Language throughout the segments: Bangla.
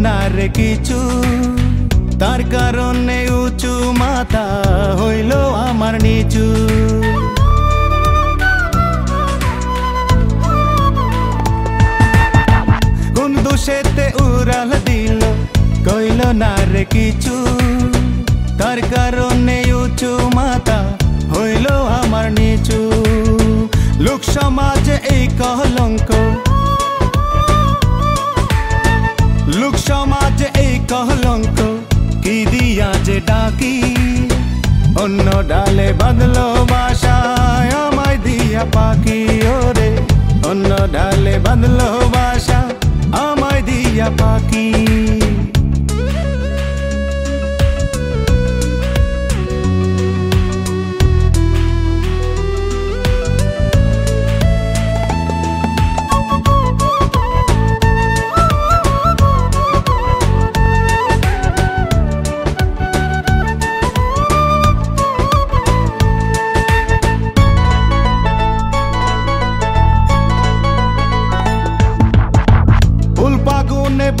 না রে কিছু, তার কারণে উঁচু মাথা হইল আমার নিচু। কোন দোষেতে উড়াল দিল কইল না রে কিছু, তার কারণে উঁচু মাথা হইল আমার নিচু। লোক সমাজে এই কলঙ্ক, লোক সমাজে এই কলঙ্ক কি দিয়া যে ডাকি। অন্য ডালে বাঁধলো বাসা আমায় দিয়া পাখি, ওরে অন্য ডালে বাঁধলো বাসা আমায় দিয়া পাখি।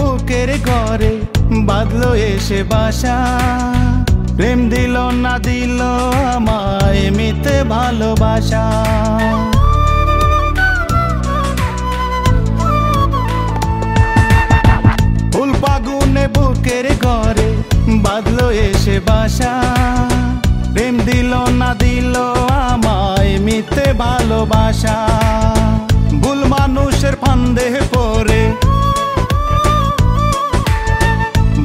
বুকের ঘরে বাঁধলো এসে বাসা, প্রেম দিল না দিল আমায় মিথ্যে ভালোবাসা। ফুল ফাগুনে বুকের ঘরে বাঁধলো এসে বাসা, প্রেম দিল না দিল আমায় মিথ্যে ভালোবাসা। ভুল মানুষের ফান্দে পড়ে,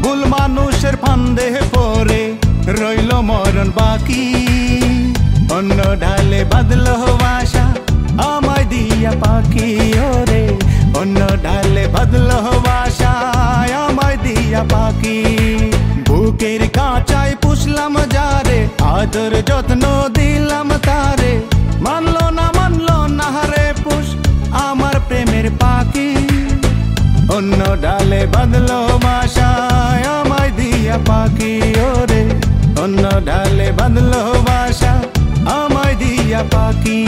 ভুল মানুষের ফান্দে পড়ে রইল মরণ বাকি। অন্য ঢালে বাঁধলো বাসা আমায় দিয়া পাখি, ওরে অন্য ঢালে বাঁধলো বাসা আমায় দিয়া পাখি। বুকের কাঁচায় পুষলাম যারে, আদর যত্ন দিলাম তারে, মানলো না রে পুষ আমার প্রেমের পাখি। অন্য ডালে বাঁধলো বাসা আমায় দিয়া পাখি, ওরে অন্য ডালে বাঁধলো বাসা আমায় দিয়া পাখি।